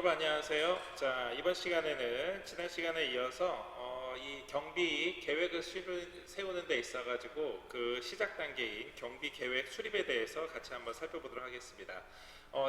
여러분 안녕하세요. 자, 이번 시간에는 지난 시간에 이어서 이 경비 계획을 세우는 데 있어 가지고 그 시작 단계인 경비 계획 수립에 대해서 같이 한번 살펴보도록 하겠습니다.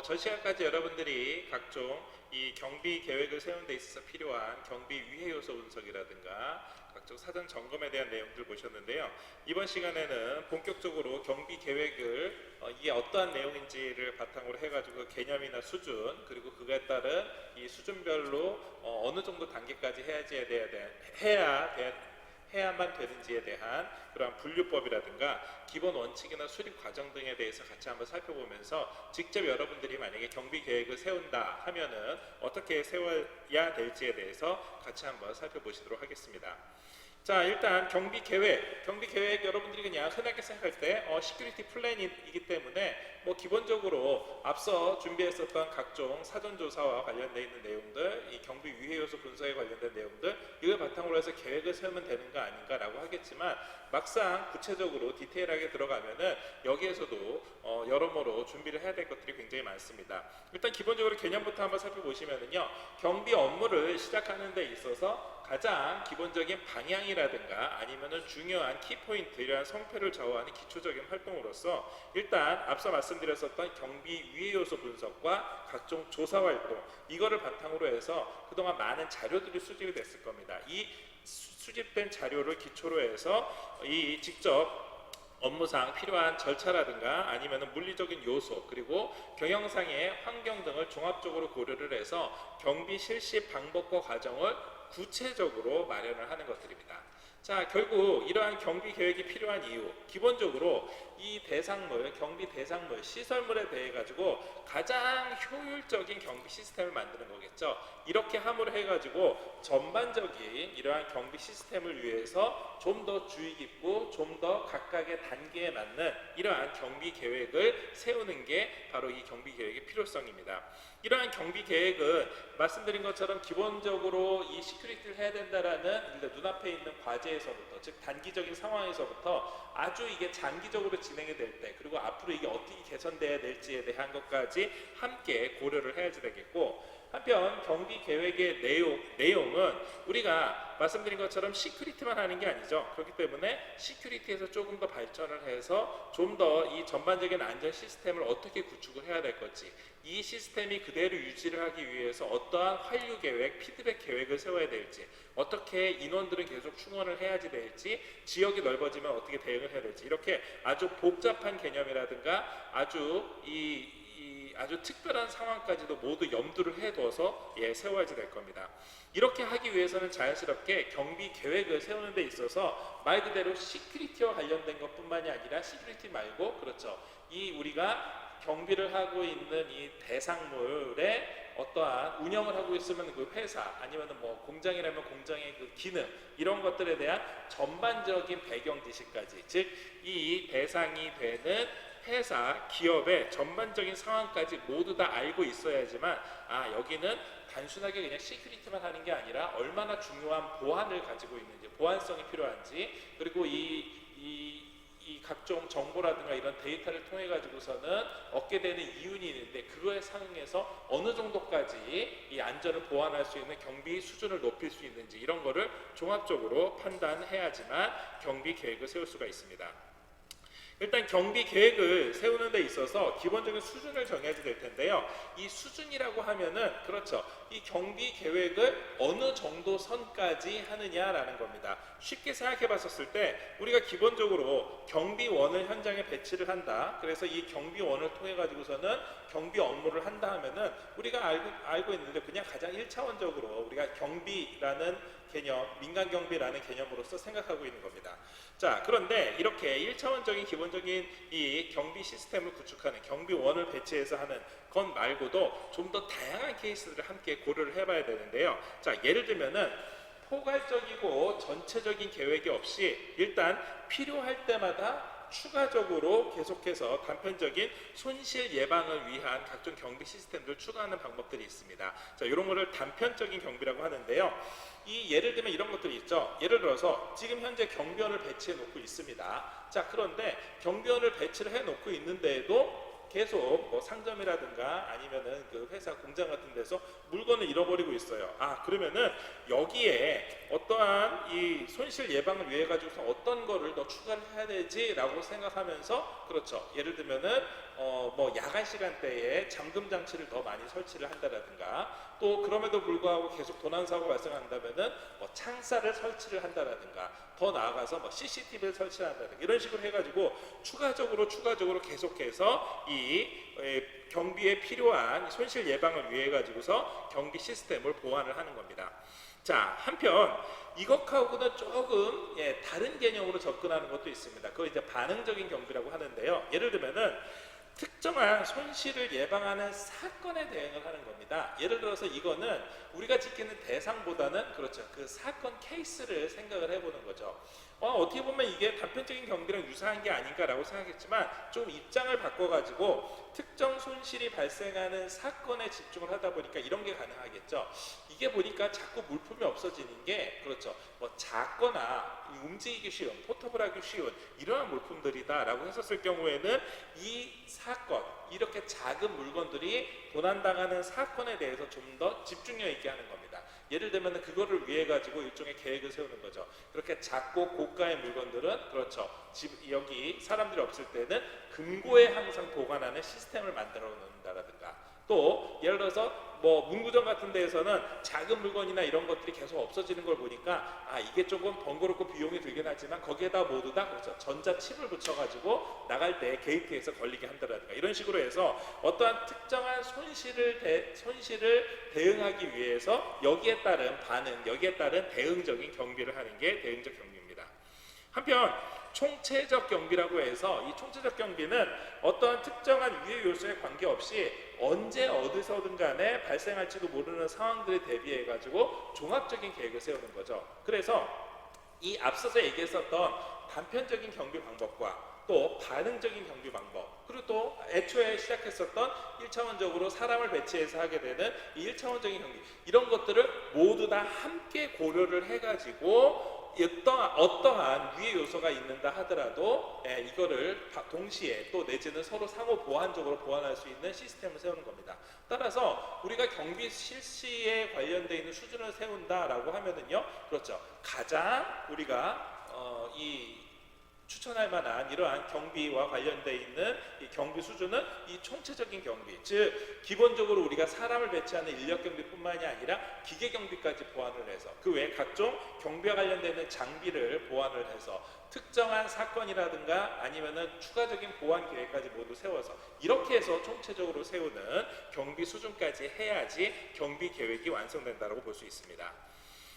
전 시간까지 여러분들이 각종 이 경비 계획을 세우는 데 있어서 필요한 경비 위해 요소 분석이라든가 각종 사전 점검에 대한 내용들 보셨는데요. 이번 시간에는 본격적으로 경비 계획을 이게 어떠한 내용인지를 바탕으로 해가지고 개념이나 수준, 그리고 그에 따른 이 수준별로 어느 정도 단계까지 해야만 되는지에 대한 그러한 분류법이라든가 기본 원칙이나 수립 과정 등에 대해서 같이 한번 살펴보면서 직접 여러분들이 만약에 경비 계획을 세운다 하면은 어떻게 세워야 될지에 대해서 같이 한번 살펴보시도록 하겠습니다. 자, 일단 경비 계획 여러분들이 그냥 흔하게 생각할 때 시큐리티 플랜이기 때문에 뭐 기본적으로 앞서 준비했었던 각종 사전 조사와 관련되어 있는 내용들, 이 경비 위해 요소 분석에 관련된 내용들, 이걸 바탕으로 해서 계획을 세우면 되는 거 아닌가라고 하겠지만 막상 구체적으로 디테일하게 들어가면은 여기에서도 여러모로 준비를 해야 될 것들이 굉장히 많습니다. 일단 기본적으로 개념부터 한번 살펴보시면은요, 경비 업무를 시작하는 데 있어서 가장 기본적인 방향이라든가 아니면은 중요한 키포인트, 이러한 성패를 좌우하는 기초적인 활동으로서 일단 앞서 말씀드렸었던 경비 위해 요소 분석과 각종 조사 활동, 이거를 바탕으로 해서 그동안 많은 자료들이 수집이 됐을 겁니다. 이 수집된 자료를 기초로 해서 이 직접 업무상 필요한 절차라든가 아니면 물리적인 요소, 그리고 경영상의 환경 등을 종합적으로 고려를 해서 경비 실시 방법과 과정을 구체적으로 마련을 하는 것들입니다. 자, 결국 이러한 경비 계획이 필요한 이유, 기본적으로 이 경비 대상물, 시설물에 대해 가지고 가장 효율적인 경비 시스템을 만드는 거겠죠. 이렇게 함으로 해가지고 전반적인 이러한 경비 시스템을 위해서 좀 더 주의 깊고 좀 더 각각의 단계에 맞는 이러한 경비 계획을 세우는 게 바로 이 경비 계획의 필요성입니다. 이러한 경비 계획은 말씀드린 것처럼 기본적으로 이 시큐리티를 해야 된다라는 눈앞에 있는 과제에서부터, 즉 단기적인 상황에서부터 아주 이게 장기적으로 진행이 될 때, 그리고 앞으로 이게 어떻게 개선돼야 될지에 대한 것까지 함께 고려를 해야지 되겠고, 한편 경비 계획의 내용은 우리가 말씀드린 것처럼 시큐리티만 하는 게 아니죠. 그렇기 때문에 시큐리티에서 조금 더 발전을 해서 좀 더 이 전반적인 안전 시스템을 어떻게 구축을 해야 될 건지, 이 시스템이 그대로 유지를 하기 위해서 어떠한 환류 계획, 피드백 계획을 세워야 될지, 어떻게 인원들은 계속 충원을 해야지 될지, 지역이 넓어지면 어떻게 대응을 해야 될지, 이렇게 아주 복잡한 개념이라든가 아주 특별한 상황까지도 모두 염두를 해둬서 세워야지 될 겁니다. 이렇게 하기 위해서는 자연스럽게 경비 계획을 세우는 데 있어서 말 그대로 시큐리티와 관련된 것뿐만이 아니라 시큐리티 말고, 그렇죠, 이 우리가 경비를 하고 있는 이 대상물의 어떠한 운영을 하고 있으면 그 회사, 아니면 뭐 공장이라면 공장의 그 기능, 이런 것들에 대한 전반적인 배경 지식까지, 즉 이 대상이 되는 회사, 기업의 전반적인 상황까지 모두 다 알고 있어야지만 여기는 단순하게 그냥 시큐리티만 하는 게 아니라 얼마나 중요한 보안을 가지고 있는지, 보안성이 필요한지, 그리고 이 각종 정보라든가 이런 데이터를 통해 가지고서는 얻게 되는 이윤이 있는데 그거에 상응해서 어느 정도까지 이 안전을 보완할 수 있는 경비 수준을 높일 수 있는지, 이런 거를 종합적으로 판단해야지만 경비 계획을 세울 수가 있습니다. 일단 경비 계획을 세우는 데 있어서 기본적인 수준을 정해야 될 텐데요. 이 수준이라고 하면은, 그렇죠, 이 경비 계획을 어느 정도 선까지 하느냐라는 겁니다. 쉽게 생각해 봤었을 때 우리가 기본적으로 경비원을 현장에 배치를 한다. 그래서 이 경비원을 통해 가지고서는 경비 업무를 한다 하면은 우리가 알고 있는데, 그냥 가장 1차원적으로 우리가 경비라는 개념, 민간 경비라는 개념으로서 생각하고 있는 겁니다. 자, 그런데 이렇게 1차원적인 기본적인 이 경비 시스템을 구축하는 경비원을 배치해서 하는 것 말고도 좀 더 다양한 케이스들을 함께 고려를 해봐야 되는데요. 자, 예를 들면은 포괄적이고 전체적인 계획이 없이 일단 필요할 때마다 추가적으로 계속해서 단편적인 손실 예방을 위한 각종 경비 시스템들을 추가하는 방법들이 있습니다. 자, 이런 거를 단편적인 경비라고 하는데요. 예를 들면 이런 것들이 있죠. 예를 들어서 지금 현재 경비원을 배치해 놓고 있습니다. 자, 그런데 경비원을 배치를 해 놓고 있는데도 계속 뭐 상점이라든가 아니면은 그 회사 공장 같은 데서 물건을 잃어버리고 있어요. 그러면은 여기에 어떠한 이 손실 예방을 위해 가지고서 어떤 거를 더 추가를 해야 되지라고 생각하면서, 그렇죠, 예를 들면은 뭐 야간 시간대에 잠금 장치를 더 많이 설치를 한다라든가, 또 그럼에도 불구하고 계속 도난 사고가 발생한다면은 뭐 창살을 설치를 한다라든가, 더 나아가서 뭐 CCTV를 설치한다든가 이런 식으로 해가지고 추가적으로 계속해서 이 경비에 필요한 손실 예방을 위해 가지고서 경비 시스템을 보완을 하는 겁니다. 자, 한편 이것하고는 조금 다른 개념으로 접근하는 것도 있습니다. 그걸 이제 반응적인 경비라고 하는데요. 예를 들면은 특정한 손실을 예방하는 사건에 대응을 하는 겁니다. 예를 들어서 이거는 우리가 지키는 대상보다는, 그렇죠, 그 사건 케이스를 생각을 해보는 거죠. 어떻게 보면 이게 단편적인 경비랑 유사한 게 아닌가라고 생각했지만, 좀 입장을 바꿔가지고 특정 손실이 발생하는 사건에 집중을 하다 보니까 이런 게 가능하겠죠. 이게 보니까 자꾸 물품이 없어지는 게, 그렇죠, 뭐 작거나 움직이기 쉬운, 포터블하기 쉬운 이러한 물품들이다라고 했었을 경우에는 이 사건, 이렇게 작은 물건들이 도난당하는 사건에 대해서 좀 더 집중력 있게 하는 겁니다. 예를 들면 그거를 위해 가지고 일종의 계획을 세우는 거죠. 그렇게 작고 고가의 물건들은, 그렇죠, 여기 사람들이 없을 때는 금고에 항상 보관하는 시스템을 만들어 놓는다라든가, 또 예를 들어서 뭐 문구점 같은 데에서는 작은 물건이나 이런 것들이 계속 없어지는 걸 보니까 이게 조금 번거롭고 비용이 들긴 하지만 거기에다 모두 다, 그렇죠, 전자칩을 붙여가지고 나갈 때 게이트에서 걸리게 한다라든가 이런 식으로 해서 어떠한 특정한 손실을 대응하기 위해서 여기에 따른 반응, 여기에 따른 대응적인 경비를 하는 게 대응적 경비입니다. 한편 총체적 경비라고 해서, 이 총체적 경비는 어떠한 특정한 위해 요소에 관계없이 언제 어디서든 간에 발생할지도 모르는 상황들에 대비해 가지고 종합적인 계획을 세우는 거죠. 그래서 이 앞서서 얘기했었던 단편적인 경비 방법과 또 반응적인 경비 방법, 그리고 또 애초에 시작했었던 1차원적으로 사람을 배치해서 하게 되는 이 1차원적인 경비, 이런 것들을 모두 다 함께 고려를 해가지고 어떠한 위의 요소가 있는다 하더라도 이거를 동시에 또 내지는 서로 상호 보완적으로 보완할 수 있는 시스템을 세우는 겁니다. 따라서 우리가 경비 실시에 관련되어 있는 수준을 세운다라고 하면은요, 그렇죠, 가장 우리가 이 추천할 만한 이러한 경비와 관련되어 있는 이 경비 수준은 이 총체적인 경비, 즉 기본적으로 우리가 사람을 배치하는 인력 경비뿐만이 아니라 기계 경비까지 보완을 해서 그 외에 각종 경비와 관련되는 장비를 보완을 해서 특정한 사건이라든가 아니면은 추가적인 보완 계획까지 모두 세워서 이렇게 해서 총체적으로 세우는 경비 수준까지 해야지 경비 계획이 완성된다고 볼 수 있습니다.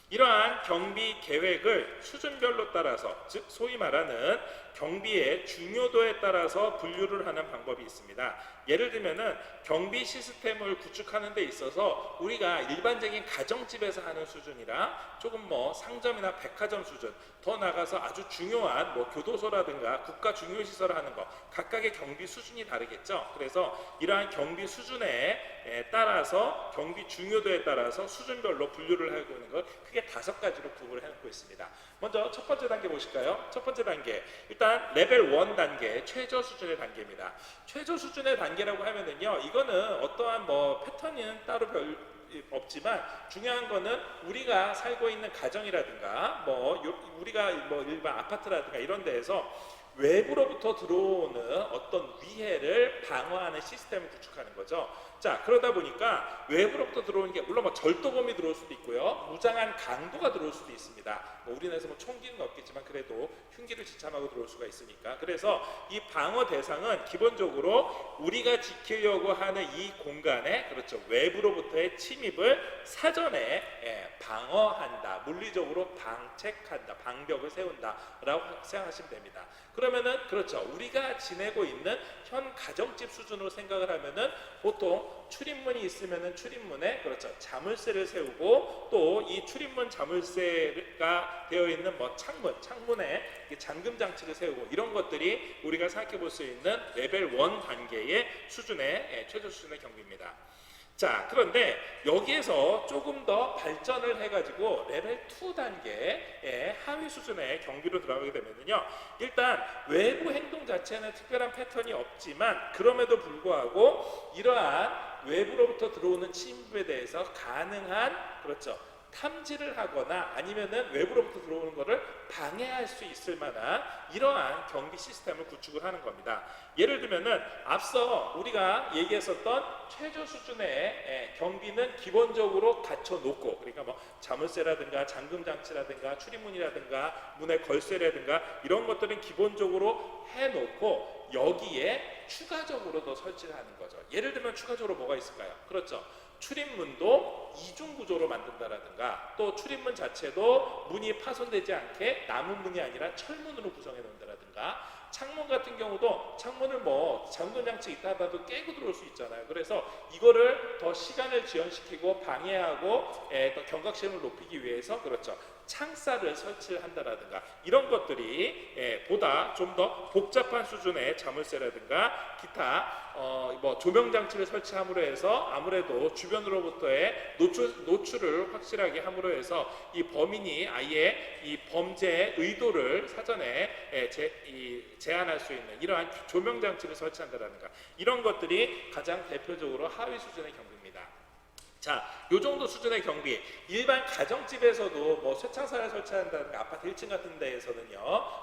이러한 경비 계획을 수준별로 따라서, 즉 소위 말하는 경비의 중요도에 따라서 분류를 하는 방법이 있습니다. 예를 들면은 경비 시스템을 구축하는 데 있어서 우리가 일반적인 가정집에서 하는 수준이랑 조금 뭐 상점이나 백화점 수준, 더 나가서 아주 중요한 뭐 교도소라든가 국가 중요시설을 하는 거, 각각의 경비 수준이 다르겠죠. 그래서 이러한 경비 수준에 따라서 경비 중요도에 따라서 수준별로 분류를 하고 있는 것, 크게 5가지로 구분을 해놓고 있습니다. 먼저 첫 번째 단계 보실까요? 첫 번째 단계, 일단 레벨 1 단계, 최저 수준의 단계입니다. 최저 수준의 단계라고 하면은요, 이거는 어떠한 뭐 패턴은 따로 별 없지만 중요한 거는 우리가 살고 있는 가정이라든가 뭐 우리가 뭐 일반 아파트라든가 이런 데에서 외부로부터 들어오는 어떤 위해를 방어하는 시스템을 구축하는 거죠. 자, 그러다 보니까 외부로부터 들어오는 게 물론 뭐 절도범이 들어올 수도 있고요, 무장한 강도가 들어올 수도 있습니다. 뭐 우리나라에서 뭐 총기는 없겠지만 그래도 흉기를 지참하고 들어올 수가 있으니까. 그래서 이 방어 대상은 기본적으로 우리가 지키려고 하는 이 공간에, 그렇죠, 외부로부터의 침입을 사전에 방어한다, 물리적으로 방책한다, 방벽을 세운다라고 생각하시면 됩니다. 그러면은, 그렇죠, 우리가 지내고 있는 현 가정집 수준으로 생각을 하면은 보통 출입문이 있으면은 출입문에, 그렇죠, 자물쇠를 세우고 또 이 출입문 자물쇠가 되어 있는 뭐 창문에 잠금 장치를 세우고, 이런 것들이 우리가 생각해 볼 수 있는 레벨 1 단계의 수준의 최저 수준의 경비입니다. 자, 그런데 여기에서 조금 더 발전을 해가지고 레벨 2 단계의 하위 수준의 경비로 들어가게 되면요, 일단 외부 행동 자체는 특별한 패턴이 없지만 그럼에도 불구하고 이러한 외부로부터 들어오는 침입에 대해서 가능한, 그렇죠, 탐지를 하거나 아니면은 외부로부터 들어오는 것을 방해할 수 있을 만한 이러한 경비 시스템을 구축을 하는 겁니다. 예를 들면은 앞서 우리가 얘기했었던 최저 수준의 경비는 기본적으로 갖춰 놓고, 그러니까 뭐 자물쇠라든가 잠금 장치라든가 출입문이라든가 문의 걸쇠라든가 이런 것들은 기본적으로 해 놓고 여기에 추가적으로 더 설치를 하는 거죠. 예를 들면 추가적으로 뭐가 있을까요? 그렇죠, 출입문도 이중 구조로 만든다라든가, 또 출입문 자체도 문이 파손되지 않게 나무 문이 아니라 철문으로 구성해 놓는다라든가, 창문 같은 경우도 창문을 뭐 잠금 장치 있다 하다도 깨고 들어올 수 있잖아요. 그래서 이거를 더 시간을 지연시키고 방해하고 더 경각심을 높이기 위해서, 그렇죠, 창살을 설치를 한다라든가 이런 것들이 보다 좀 더 복잡한 수준의 자물쇠라든가 기타 뭐 조명 장치를 설치함으로 해서 아무래도 주변으로부터의 노출을 확실하게 함으로 해서 이 범인이 아예 이 범죄의 의도를 사전에 제한할 수 있는 이러한 조명 장치를 설치한다라든가 이런 것들이 가장 대표적으로 하위 수준의 경비입니다. 자, 요 정도 수준의 경비, 일반 가정집에서도 뭐 쇠창살을 설치한다든가 아파트 1층 같은 데에서는요,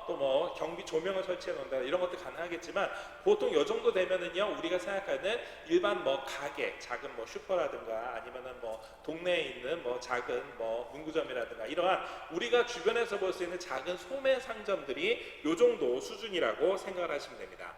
또 뭐 경비 조명을 설치해 놓는다 이런 것도 가능하겠지만 보통 요 정도 되면은요, 우리가 생각하는 일반 뭐 가게, 작은 뭐 슈퍼라든가 아니면은 뭐 동네에 있는 뭐 작은 뭐 문구점이라든가 이러한 우리가 주변에서 볼 수 있는 작은 소매 상점들이 요 정도 수준이라고 생각을 하시면 됩니다.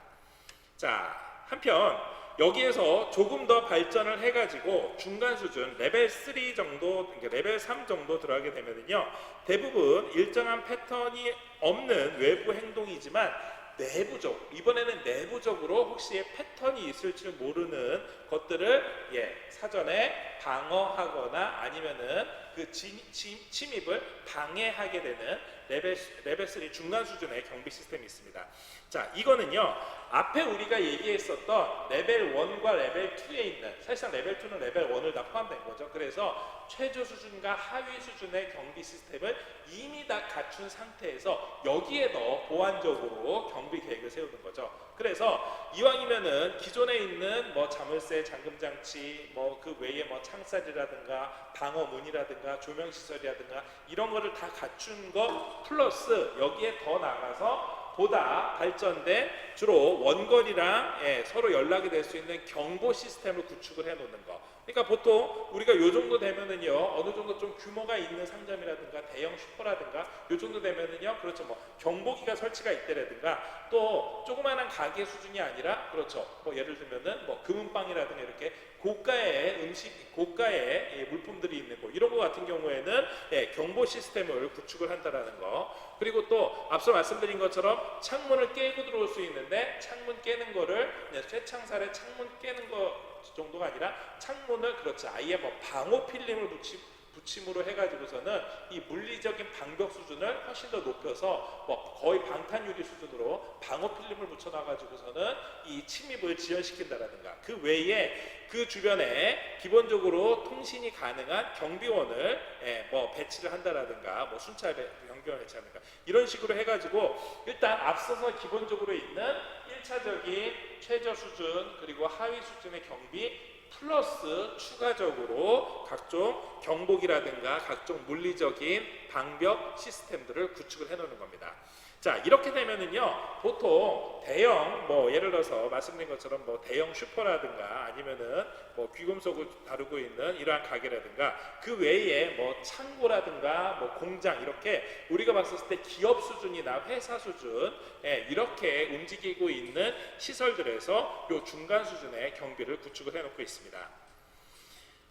자, 한편 여기에서 조금 더 발전을 해가지고 중간 수준 레벨 3 정도, 그러니까 레벨 3 정도 들어가게 되면은요, 대부분 일정한 패턴이 없는 외부 행동이지만 내부적, 이번에는 내부적으로 혹시 패턴이 있을지 모르는 것들을 사전에 방어하거나 아니면은 그 침입을 방해하게 되는 레벨 3 중간 수준의 경비 시스템이 있습니다. 자, 이거는요, 앞에 우리가 얘기했었던 레벨 1과 레벨 2에 있는, 사실상 레벨 2는 레벨 1을 다 포함된 거죠. 그래서 최저 수준과 하위 수준의 경비 시스템을 이미 다 갖춘 상태에서 여기에 더 보완적으로 경비 계획을 세우는 거죠. 그래서 이왕이면은 기존에 있는 뭐 자물쇠, 잠금장치, 뭐 그 외에 뭐 창살이라든가 방어문이라든가 조명시설이라든가 이런 거를 다 갖춘 거 플러스 여기에 더 나가서 보다 발전된 주로 원거리랑 서로 연락이 될 수 있는 경보 시스템을 구축을 해 놓는 거. 그러니까 보통 우리가 요 정도 되면은요, 어느 정도 좀 규모가 있는 상점이라든가 대형 슈퍼라든가 요 정도 되면은요, 그렇죠, 뭐 경보기가 설치가 있다라든가, 또 조그마한 가게 수준이 아니라, 그렇죠, 뭐 예를 들면은 뭐 금은방이라든가 이렇게 고가의 음식, 고가의 물품들이 있는 거, 이런 거 같은 경우에는 경보 시스템을 구축을 한다라는 거. 그리고 또 앞서 말씀드린 것처럼 창문을 깨고 들어올 수 있는데 창문 깨는 거를 쇠창살에 창문 깨는 거 정도가 아니라 창문을, 그렇죠, 아예 뭐 방호 필름을 붙임으로 해가지고서는 이 물리적인 방벽 수준을 훨씬 더 높여서 뭐 거의 방탄유리 수준으로 방호 필름을 붙여놔가지고서는 이 침입을 지연시킨다라든가, 그 외에 그 주변에 기본적으로 통신이 가능한 경비원을 뭐 배치를 한다라든가, 뭐 순찰 경비원을 배치하든가 이런 식으로 해가지고 일단 앞서서 기본적으로 있는 1차적인 최저 수준 그리고 하위 수준의 경비 플러스 추가적으로 각종 경보기라든가 각종 물리적인 방벽 시스템들을 구축을 해놓는 겁니다. 자, 이렇게 되면은요, 보통 대형, 뭐 예를 들어서 말씀드린 것처럼 뭐 대형 슈퍼라든가 아니면은 뭐 귀금속을 다루고 있는 이러한 가게라든가 그 외에 뭐 창고라든가 뭐 공장, 이렇게 우리가 봤을 때 기업 수준이나 회사 수준 이렇게 움직이고 있는 시설들에서 요 중간 수준의 경비를 구축을 해놓고 있습니다.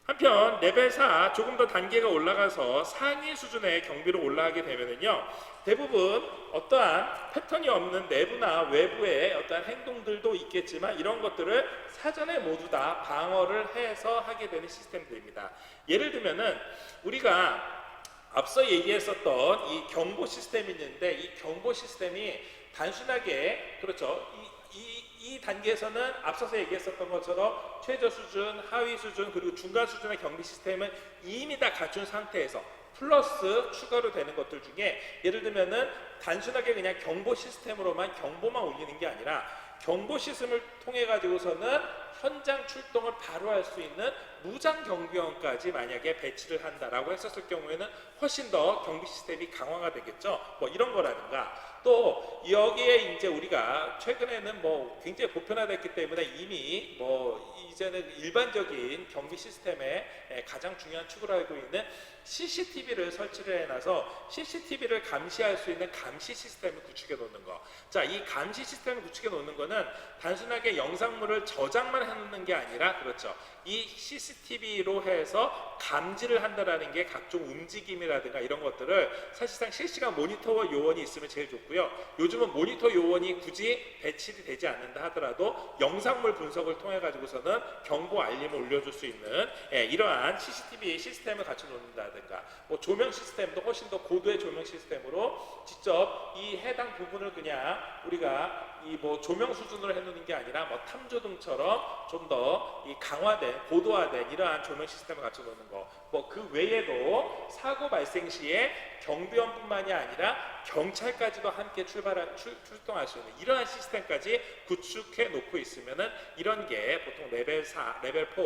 한편 레벨 4 조금 더 단계가 올라가서 상위 수준의 경비로 올라가게 되면은요, 대부분 어떠한 패턴이 없는 내부나 외부의 어떠한 행동들도 있겠지만 이런 것들을 사전에 모두 다 방어를 해서 하게 되는 시스템들입니다. 예를 들면은 우리가 앞서 얘기했었던 이 경보 시스템이 있는데 이 경보 시스템이 단순하게, 그렇죠, 이 이 단계에서는 앞서서 얘기했었던 것처럼 최저 수준, 하위 수준, 그리고 중간 수준의 경비 시스템은 이미 다 갖춘 상태에서 플러스 추가로 되는 것들 중에 예를 들면은 단순하게 그냥 경보 시스템으로만 경보만 올리는 게 아니라 경보 시스템을 통해 가지고서는 현장 출동을 바로 할 수 있는 무장 경비원까지 만약에 배치를 한다라고 했었을 경우에는 훨씬 더 경비 시스템이 강화가 되겠죠. 뭐 이런 거라든가 또 여기에 이제 우리가 최근에는 뭐 굉장히 보편화됐기 때문에 이미 뭐 이제는 일반적인 경비 시스템의 가장 중요한 축으로 알고 있는 CCTV를 설치를 해놔서 CCTV를 감시할 수 있는 감시 시스템을 구축해 놓는 거. 자, 이 감시 시스템을 구축해 놓는 거는 단순하게 영상물을 저장만 해놓는 게 아니라 그렇죠. 이 CCTV로 해서 감지를 한다라는 게 각종 움직임이라든가 이런 것들을 사실상 실시간 모니터 요원이 있으면 제일 좋고요. 요즘은 모니터 요원이 굳이 배치되지 되지 않는다 하더라도 영상물 분석을 통해 가지고서는 경보 알림을 올려줄 수 있는 이러한 CCTV 시스템을 갖춰 놓는다든가 뭐 조명 시스템도 훨씬 더 고도의 조명 시스템으로 직접 이 해당 부분을 그냥 우리가 이 뭐 조명 수준으로 해놓는 게 아니라 뭐 탐조등처럼 좀 더 이 강화된 고도화된 이러한 조명 시스템을 갖춰 놓는 거. 뭐 그 외에도 사고 발생 시에 경비원뿐만이 아니라 경찰까지도 함께 출동할 수 있는 이러한 시스템까지 구축해 놓고 있으면은 이런 게 보통 레벨 4, 레벨 4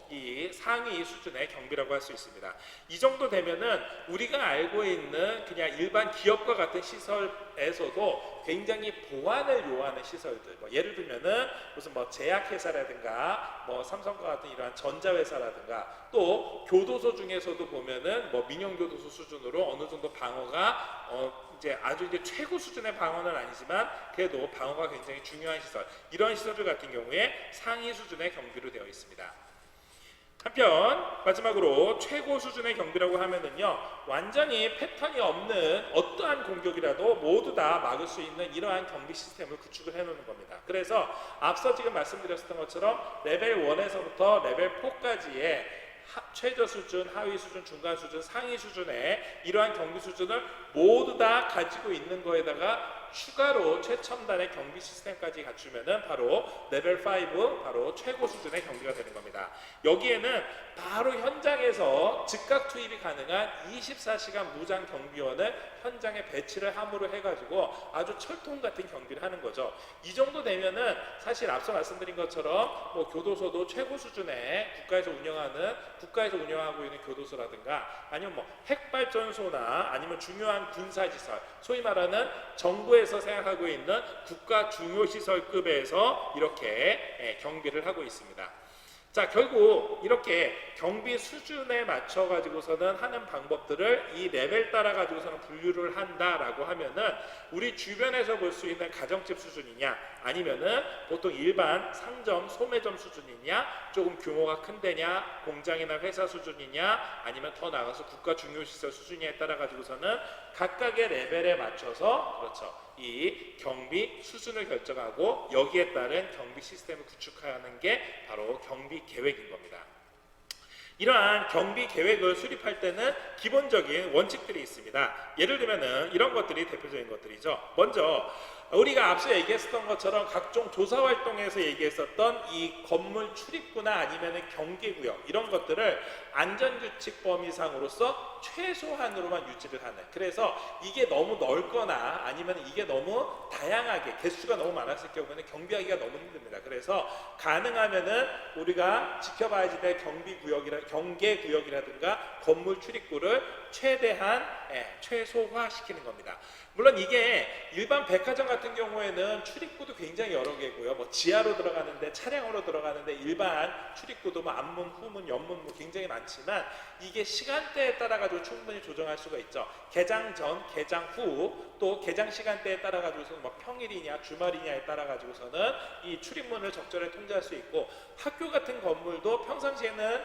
이 상위 수준의 경비라고 할 수 있습니다. 이 정도 되면은 우리가 알고 있는 그냥 일반 기업과 같은 시설에서도 굉장히 보안을 요하는 시설들, 뭐 예를 들면은 무슨 뭐 제약회사라든가 뭐 삼성과 같은 이러한 전자회사라든가 또 교도소 중에서도 보면은 뭐 민영교도소 수준으로 어느 정도 방어가 이제 아주 이제 최고 수준의 방어는 아니지만 그래도 방어가 굉장히 중요한 시설, 이런 시설들 같은 경우에 상위 수준의 경비로 되어 있습니다. 한편 마지막으로 최고 수준의 경비라고 하면은요, 완전히 패턴이 없는 어떠한 공격이라도 모두 다 막을 수 있는 이러한 경비 시스템을 구축을 해놓는 겁니다. 그래서 앞서 지금 말씀드렸던 것처럼 레벨 1에서부터 레벨 4까지의 최저 수준, 하위 수준, 중간 수준, 상위 수준의 이러한 경비 수준을 모두 다 가지고 있는 거에다가 추가로 최첨단의 경비 시스템까지 갖추면은 바로 레벨 5, 바로 최고 수준의 경비가 되는 겁니다. 여기에는 바로 현장에서 즉각 투입이 가능한 24시간 무장 경비원을 현장에 배치를 함으로 해가지고 아주 철통 같은 경비를 하는 거죠. 이 정도 되면은 사실 앞서 말씀드린 것처럼 뭐 교도소도 최고 수준의 국가에서 운영하고 있는 교도소라든가 아니면 뭐 핵발전소나 아니면 중요한 군사시설, 소위 말하는 정부에서 생각하고 있는 국가 중요시설급에서 이렇게 경비를 하고 있습니다. 자, 결국 이렇게 경비 수준에 맞춰 가지고서는 하는 방법들을 이 레벨 따라 가지고서는 분류를 한다라고 하면은 우리 주변에서 볼 수 있는 가정집 수준이냐 아니면은 보통 일반 상점 소매점 수준이냐 조금 규모가 큰 데냐 공장이나 회사 수준이냐 아니면 더 나가서 국가 중요시설 수준이냐에 따라 가지고서는 각각의 레벨에 맞춰서 그렇죠, 이 경비 수준을 결정하고 여기에 따른 경비 시스템을 구축하는 게 바로 경비 계획인 겁니다. 이러한 경비 계획을 수립할 때는 기본적인 원칙들이 있습니다. 예를 들면은 이런 것들이 대표적인 것들이죠. 먼저 우리가 앞서 얘기했었던 것처럼 각종 조사 활동에서 얘기했었던 이 건물 출입구나 아니면은 경계구역 이런 것들을 안전규칙 범위상으로서 최소한으로만 유지를 하는, 그래서 이게 너무 넓거나 아니면 이게 너무 다양하게 개수가 너무 많았을 경우에는 경비하기가 너무 힘듭니다. 그래서 가능하면은 우리가 지켜봐야 될 경계구역이라든가 건물 출입구를 최대한 최소화시키는 겁니다. 물론 이게 일반 백화점 같은 경우에는 출입구도 굉장히 여러 개고요. 뭐 지하로 들어가는데 차량으로 들어가는데 일반 출입구도 뭐 앞문, 후문, 옆문 뭐 굉장히 많지만 이게 시간대에 따라 가지고 충분히 조정할 수가 있죠. 개장 전, 개장 후, 또 개장 시간대에 따라 가지고서는 뭐 평일이냐 주말이냐에 따라 가지고서는 이 출입문을 적절히 통제할 수 있고, 학교 같은 건물도 평상시에는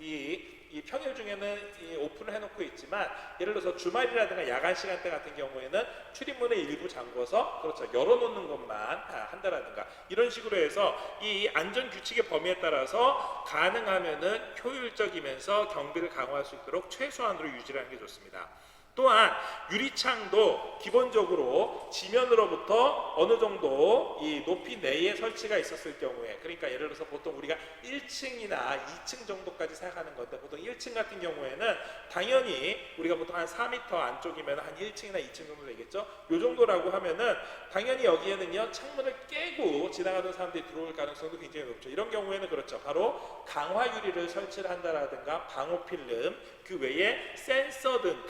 이 평일 중에는 오픈을 해놓고 있지만 예를 들어서 주말이라든가 야간 시간대 같은 경우에는 출입문을 일부 잠궈서 그렇죠 열어놓는 것만 한다라든가 이런 식으로 해서 이 안전 규칙의 범위에 따라서 가능하면은 효율적이면서 경비를 강화할 수 있도록 최소한으로 유지하는 게 좋습니다. 또한 유리창도 기본적으로 지면으로부터 어느 정도 이 높이 내에 설치가 있었을 경우에, 그러니까 예를 들어서 보통 우리가 1층이나 2층 정도까지 생각하는 건데, 보통 1층 같은 경우에는 당연히 우리가 보통 한 4m 안쪽이면 한 1층이나 2층 정도 되겠죠. 요 정도라고 하면은 당연히 여기에는요 창문을 깨고 지나가는 사람들이 들어올 가능성도 굉장히 높죠. 이런 경우에는 그렇죠, 바로 강화 유리를 설치를 한다라든가 방호 필름, 그 외에 센서 등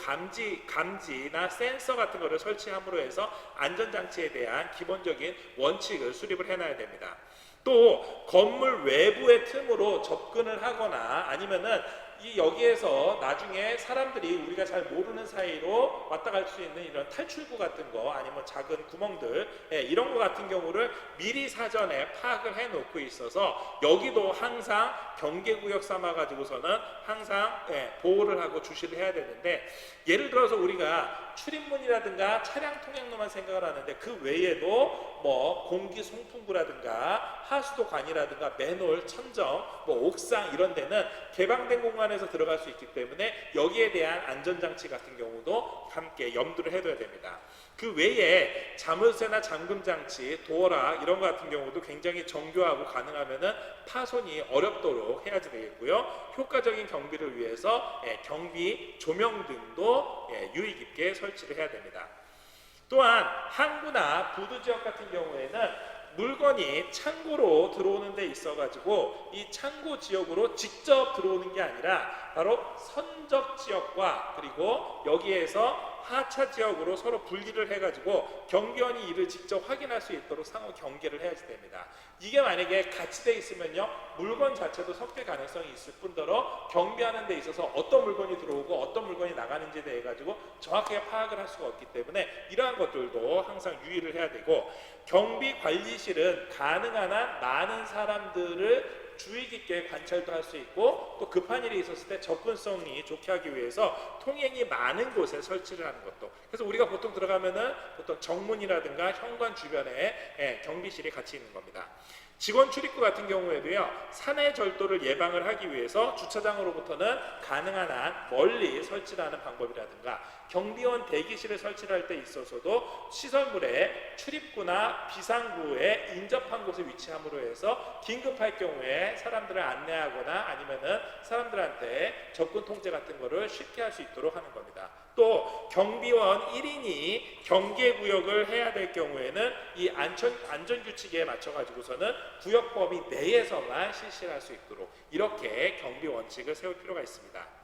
감지나 센서 같은 거를 설치함으로 해서 안전장치에 대한 기본적인 원칙을 수립을 해놔야 됩니다. 또 건물 외부의 틈으로 접근을 하거나 아니면은 이 여기에서 나중에 사람들이 우리가 잘 모르는 사이로 왔다 갈 수 있는 이런 탈출구 같은 거, 아니면 작은 구멍들, 이런 거 같은 경우를 미리 사전에 파악을 해 놓고 있어서 여기도 항상 경계구역 삼아 가지고서는 항상 보호를 하고 주시를 해야 되는데, 예를 들어서 우리가 출입문이라든가 차량 통행로만 생각을 하는데 그 외에도 뭐 공기 송풍구라든가 하수도관이라든가 맨홀, 천정, 뭐 옥상 이런 데는 개방된 공간에서 들어갈 수 있기 때문에 여기에 대한 안전장치 같은 경우도 함께 염두를 해둬야 됩니다. 그 외에 자물쇠나 잠금장치, 도어락 이런 것 같은 경우도 굉장히 정교하고 가능하면은 파손이 어렵도록 해야지 되겠고요. 효과적인 경비를 위해서 경비 조명 등도 유의 깊게 설치를 해야 됩니다. 또한 항구나 부두 지역 같은 경우에는 물건이 창고로 들어오는 데 있어 가지고 이 창고 지역으로 직접 들어오는 게 아니라 바로 선적 지역과 그리고 여기에서 하차 지역으로 서로 분리를 해가지고 경비원이 이를 직접 확인할 수 있도록 상호 경계를 해야지 됩니다. 이게 만약에 같이 돼 있으면요 물건 자체도 섞일 가능성이 있을 뿐더러 경비하는 데 있어서 어떤 물건이 들어오고 어떤 물건이 나가는지에 대해 가지고 정확하게 파악을 할 수가 없기 때문에 이러한 것들도 항상 유의를 해야 되고, 경비관리실은 가능한 한 많은 사람들을 주의 깊게 관찰도 할 수 있고 또 급한 일이 있었을 때 접근성이 좋게 하기 위해서 통행이 많은 곳에 설치를 하는 것도, 그래서 우리가 보통 들어가면은 보통 정문이라든가 현관 주변에 경비실이 같이 있는 겁니다. 직원 출입구 같은 경우에도요 산해 절도를 예방을 하기 위해서 주차장으로부터는 가능한 한 멀리 설치를 하는 방법이라든가, 경비원 대기실을 설치를 할 때 있어서도 시설물의 출입구나 비상구에 인접한 곳에 위치함으로 해서 긴급할 경우에 사람들을 안내하거나 아니면은 사람들한테 접근 통제 같은 거를 쉽게 할 수 있도록 하는 겁니다. 또 경비원 1인이 경계구역을 해야 될 경우에는 이 안전규칙에 맞춰 가지고서는 구역범위 내에서만 실시를 할 수 있도록 이렇게 경비 원칙을 세울 필요가 있습니다.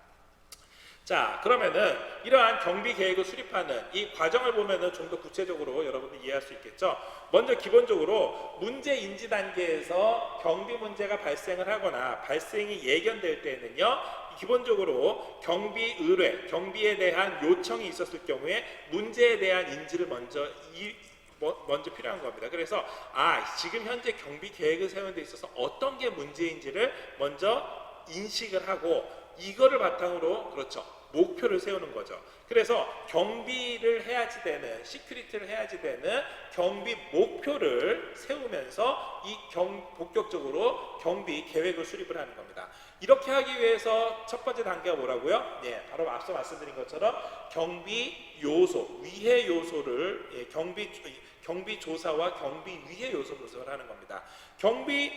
자, 그러면은 이러한 경비 계획을 수립하는 이 과정을 보면은 좀 더 구체적으로 여러분들 이해할 수 있겠죠. 먼저 기본적으로 문제 인지 단계에서 경비 문제가 발생을 하거나 발생이 예견될 때는요 기본적으로 경비 의뢰, 경비에 대한 요청이 있었을 경우에 문제에 대한 인지를 먼저 필요한 겁니다. 그래서 지금 현재 경비 계획을 세우는 데 있어서 어떤 게 문제인지를 먼저 인식을 하고 이거를 바탕으로 그렇죠. 목표를 세우는 거죠. 그래서 경비를 해야지 되는, 시큐리티를 해야지 되는 경비 목표를 세우면서 본격적으로 경비 계획을 수립을 하는 겁니다. 이렇게 하기 위해서 첫 번째 단계가 뭐라고요? 바로 앞서 말씀드린 것처럼 경비 요소, 위해 요소를 경비 조사와 경비 위해 요소 분석을 하는 겁니다. 경비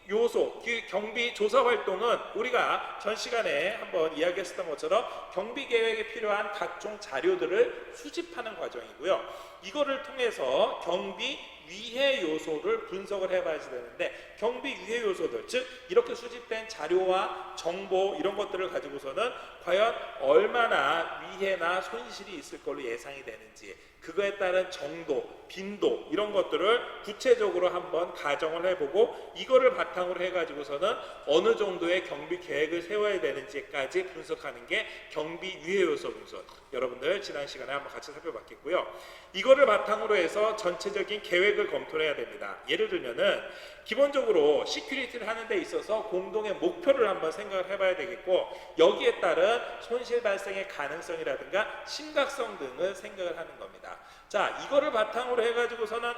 요소, 경비 조사 활동은 우리가 전 시간에 한번 이야기했었던 것처럼 경비 계획에 필요한 각종 자료들을 수집하는 과정이고요. 이거를 통해서 경비 위해 요소를 분석을 해봐야지 되는데, 경비 위해 요소들, 즉 이렇게 수집된 자료와 정보 이런 것들을 가지고서는 과연 얼마나 위해나 손실이 있을 걸로 예상이 되는지, 그거에 따른 정도, 빈도 이런 것들을 구체적으로 한번 가정을 해보고 이거를 바탕으로 해가지고서는 어느 정도의 경비 계획을 세워야 되는지까지 분석하는 게 경비 위해 요소 분석. 여러분들 지난 시간에 한번 같이 살펴봤겠고요. 이거를 바탕으로 해서 전체적인 계획을 검토를 해야 됩니다. 예를 들면은 기본적으로 시큐리티를 하는 데 있어서 공동의 목표를 한번 생각을 해봐야 되겠고, 여기에 따른 손실 발생의 가능성이라든가 심각성 등을 생각을 하는 겁니다. 자, 이거를 바탕으로 해가지고서는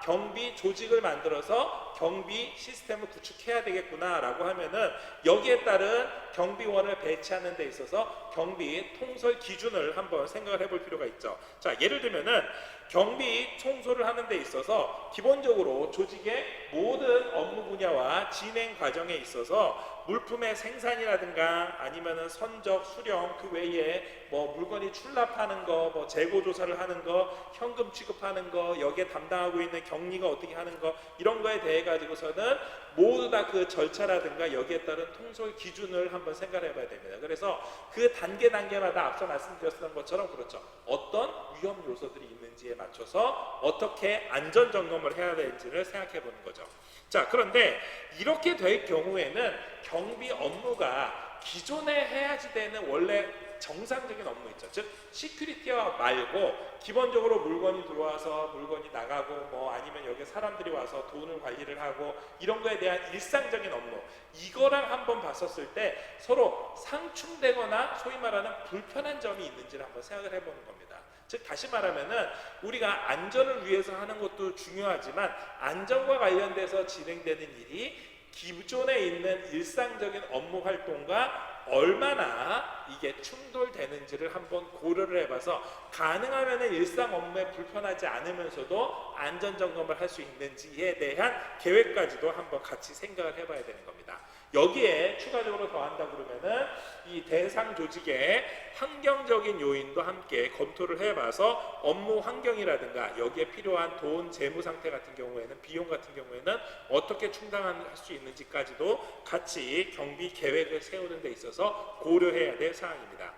경비 조직을 만들어서 경비 시스템을 구축해야 되겠구나 라고 하면은 여기에 따른 경비원을 배치하는 데 있어서 경비 통솔 기준을 한번 생각을 해볼 필요가 있죠. 자, 예를 들면은 경비 청소를 하는 데 있어서 기본적으로 조직의 모든 업무 분야와 진행 과정에 있어서 물품의 생산이라든가 아니면은 선적, 수령, 그 외에 뭐 물건이 출납하는 거, 뭐 재고 조사를 하는 거, 현금 취급하는 거, 여기에 담당하고 있는 격리가 어떻게 하는 거, 이런 거에 대해 가지고서는 모두 다 그 절차라든가 여기에 따른 통솔 기준을 한번 생각해 봐야 됩니다. 그래서 그 단계마다 앞서 말씀드렸던 것처럼 그렇죠. 어떤 위험 요소들이 있는지에 맞춰서 어떻게 안전 점검을 해야 되는지를 생각해 보는 거죠. 자, 그런데 이렇게 될 경우에는 경비 업무가 기존에 해야지 되는 원래 정상적인 업무 있죠. 즉 시큐리티와 말고 기본적으로 물건이 들어와서 물건이 나가고 뭐 아니면 여기 사람들이 와서 돈을 관리를 하고 이런 거에 대한 일상적인 업무, 이거랑 한번 봤었을 때 서로 상충되거나 소위 말하는 불편한 점이 있는지를 한번 생각을 해보는 겁니다. 즉 다시 말하면은 우리가 안전을 위해서 하는 것도 중요하지만 안전과 관련돼서 진행되는 일이 기존에 있는 일상적인 업무 활동과 얼마나 이게 충돌되는지를 한번 고려를 해봐서 가능하면 일상 업무에 불편하지 않으면서도 안전점검을 할 수 있는지에 대한 계획까지도 한번 같이 생각을 해봐야 되는 겁니다. 여기에 추가적으로 더한다 그러면은 이 대상 조직의 환경적인 요인도 함께 검토를 해봐서 업무 환경이라든가 여기에 필요한 돈, 재무 상태 같은 경우에는 비용 같은 경우에는 어떻게 충당할 수 있는지까지도 같이 경비 계획을 세우는 데 있어서 고려해야 될 사항입니다.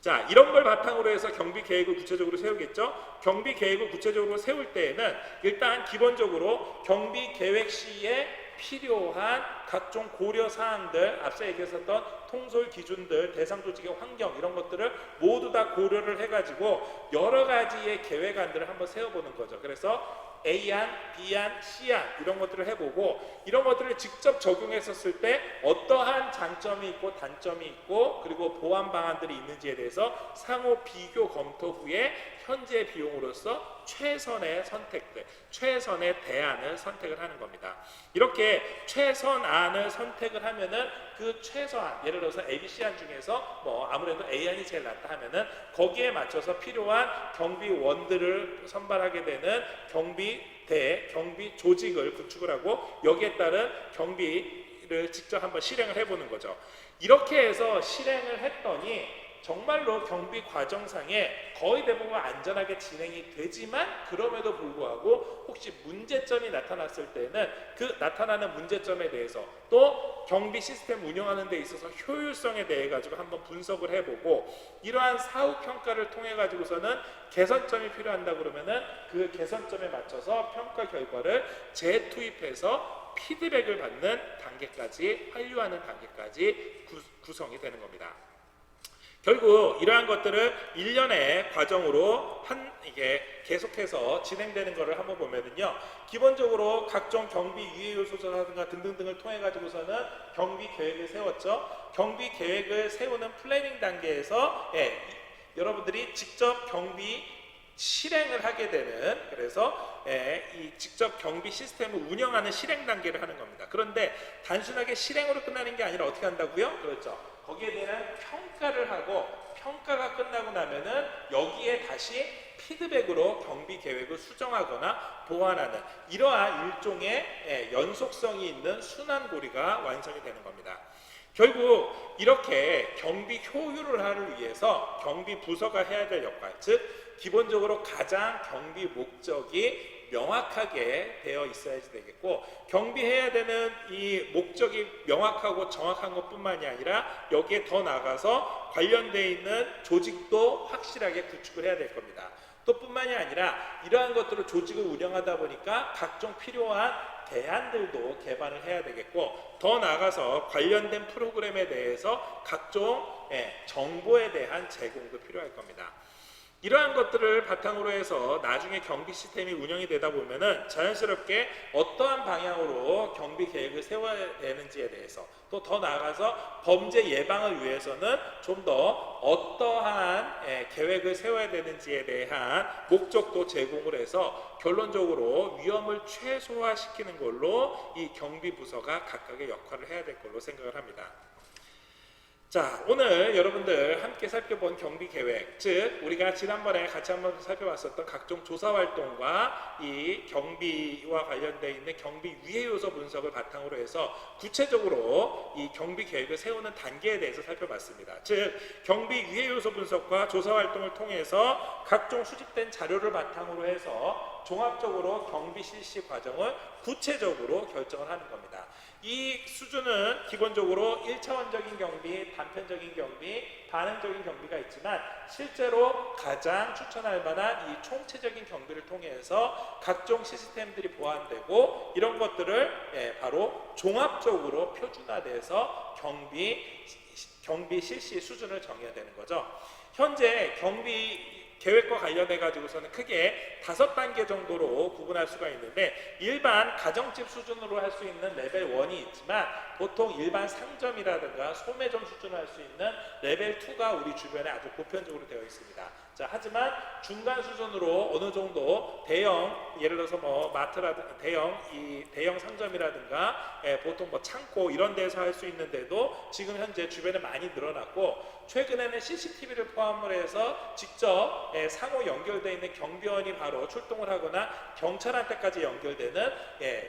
자, 이런 걸 바탕으로 해서 경비 계획을 구체적으로 세우겠죠. 경비 계획을 구체적으로 세울 때에는 일단 기본적으로 경비 계획 시에 필요한 각종 고려 사항들, 앞서 얘기했었던 통솔 기준들, 대상 조직의 환경 이런 것들을 모두 다 고려를 해가지고 여러 가지의 계획안들을 한번 세워보는 거죠. 그래서 A안, B안, C안 이런 것들을 해보고 이런 것들을 직접 적용했었을 때 어떠한 장점이 있고 단점이 있고 그리고 보완 방안들이 있는지에 대해서 상호 비교 검토 후에 현재 비용으로서 최선의 선택들, 최선의 대안을 선택을 하는 겁니다. 이렇게 최선안을 선택을 하면은 그 최소한, 예를 들어서 ABC안 중에서 뭐 아무래도 A안이 제일 낫다 하면은 거기에 맞춰서 필요한 경비원들을 선발하게 되는 경비 조직을 구축을 하고 여기에 따른 경비를 직접 한번 실행을 해보는 거죠. 이렇게 해서 실행을 했더니 정말로 경비 과정상에 거의 대부분 안전하게 진행이 되지만 그럼에도 불구하고 혹시 문제점이 나타났을 때는 그 나타나는 문제점에 대해서 또 경비 시스템 운영하는 데 있어서 효율성에 대해 가지고 한번 분석을 해보고 이러한 사후 평가를 통해 가지고서는 개선점이 필요한다 그러면은 그 개선점에 맞춰서 평가 결과를 재투입해서 피드백을 받는 단계까지 완료하는 단계까지 구성이 되는 겁니다. 결국 이러한 것들을 1년의 과정으로 이게 계속해서 진행되는 것을 한번 보면은요, 기본적으로 각종 경비 유해 요소라든가 등등등을 통해 가지고서는 경비 계획을 세웠죠. 경비 계획을 세우는 플래닝 단계에서 여러분들이 직접 경비 실행을 하게 되는, 그래서 이 직접 경비 시스템을 운영하는 실행 단계를 하는 겁니다. 그런데 단순하게 실행으로 끝나는 게 아니라 어떻게 한다고요? 그렇죠. 거기에 대한 평가를 하고 평가가 끝나고 나면은 여기에 다시 피드백으로 경비 계획을 수정하거나 보완하는 이러한 일종의 연속성이 있는 순환고리가 완성이 되는 겁니다. 결국 이렇게 경비 효율을 하기 위해서 경비 부서가 해야 될 역할, 즉 기본적으로 가장 경비 목적이 명확하게 되어 있어야지 되겠고, 경비해야 되는 이 목적이 명확하고 정확한 것뿐만이 아니라 여기에 더 나아가서 관련되어 있는 조직도 확실하게 구축을 해야 될 겁니다. 또 뿐만이 아니라 이러한 것들을 조직을 운영하다 보니까 각종 필요한 대안들도 개발을 해야 되겠고, 더 나아가서 관련된 프로그램에 대해서 각종 정보에 대한 제공도 필요할 겁니다. 이러한 것들을 바탕으로 해서 나중에 경비 시스템이 운영이 되다 보면은 자연스럽게 어떠한 방향으로 경비 계획을 세워야 되는지에 대해서, 또 더 나아가서 범죄 예방을 위해서는 좀 더 어떠한 계획을 세워야 되는지에 대한 목적도 제공을 해서 결론적으로 위험을 최소화시키는 걸로 이 경비 부서가 각각의 역할을 해야 될 걸로 생각을 합니다. 자, 오늘 여러분들 함께 살펴본 경비 계획, 즉 우리가 지난번에 같이 한번 살펴봤었던 각종 조사 활동과 이 경비와 관련되어 있는 경비 위해 요소 분석을 바탕으로 해서 구체적으로 이 경비 계획을 세우는 단계에 대해서 살펴봤습니다. 즉 경비 위해 요소 분석과 조사 활동을 통해서 각종 수집된 자료를 바탕으로 해서 종합적으로 경비 실시 과정을 구체적으로 결정을 하는 겁니다. 이 수준은 기본적으로 1차원적인 경비, 단편적인 경비, 반응적인 경비가 있지만 실제로 가장 추천할 만한 이 총체적인 경비를 통해서 각종 시스템들이 보완되고 이런 것들을 바로 종합적으로 표준화돼서 경비 실시 수준을 정해야 되는 거죠. 현재 경비 계획과 관련해 가지고서는 크게 5단계 정도로 구분할 수가 있는데 일반 가정집 수준으로 할 수 있는 레벨 1이 있지만 보통 일반 상점이라든가 소매점 수준으로 할 수 있는 레벨 2가 우리 주변에 아주 보편적으로 되어 있습니다. 자, 하지만 중간 수준으로 어느 정도 대형, 예를 들어서 뭐 마트라든가 대형 상점이라든가 보통 뭐 창고 이런 데서 할 수 있는데도 지금 현재 주변에 많이 늘어났고 최근에는 CCTV를 포함을 해서 직접 상호 연결되어 있는 경비원이 바로 출동을 하거나 경찰한테까지 연결되는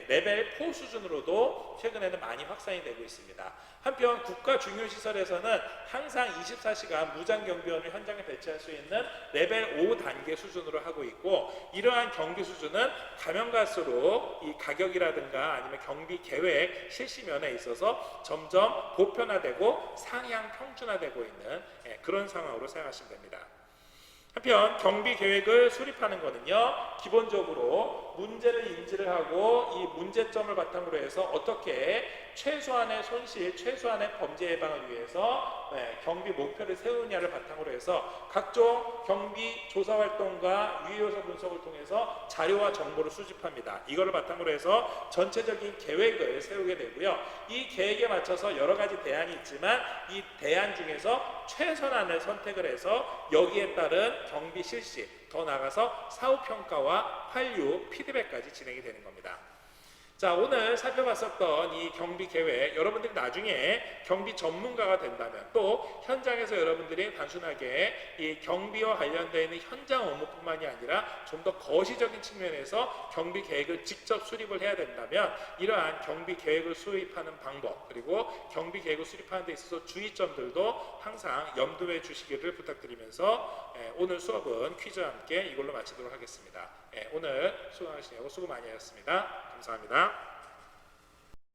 레벨 4 수준으로도 최근에는 많이 확산이 되고 있습니다. 한편 국가 중요시설에서는 항상 24시간 무장경비원을 현장에 배치할 수 있는 레벨 5단계 수준으로 하고 있고 이러한 경비 수준은 가면 갈수록 이 가격이라든가 아니면 경비 계획 실시 면에 있어서 점점 보편화되고 상향 평준화되고 있는 그런 상황으로 생각하시면 됩니다. 한편 경비 계획을 수립하는 것은요 기본적으로 문제를 인지를 하고 이 문제점을 바탕으로 해서 어떻게 최소한의 손실, 최소한의 범죄 예방을 위해서 경비 목표를 세우느냐를 바탕으로 해서 각종 경비 조사 활동과 유효소 분석을 통해서 자료와 정보를 수집합니다. 이거를 바탕으로 해서 전체적인 계획을 세우게 되고요. 이 계획에 맞춰서 여러 가지 대안이 있지만 이 대안 중에서 최선안을 선택을 해서 여기에 따른 경비 실시, 더 나아가서 사후평가와 환류, 피드백까지 진행이 되는 겁니다. 자, 오늘 살펴봤었던 이 경비 계획, 여러분들이 나중에 경비 전문가가 된다면 또 현장에서 여러분들이 단순하게 이 경비와 관련되어 있는 현장 업무뿐만이 아니라 좀 더 거시적인 측면에서 경비 계획을 직접 수립을 해야 된다면 이러한 경비 계획을 수립하는 방법 그리고 경비 계획을 수립하는 데 있어서 주의점들도 항상 염두에 주시기를 부탁드리면서 오늘 수업은 퀴즈와 함께 이걸로 마치도록 하겠습니다. 오늘 수고하시느라고 수고 많이 하셨습니다. 감사합니다.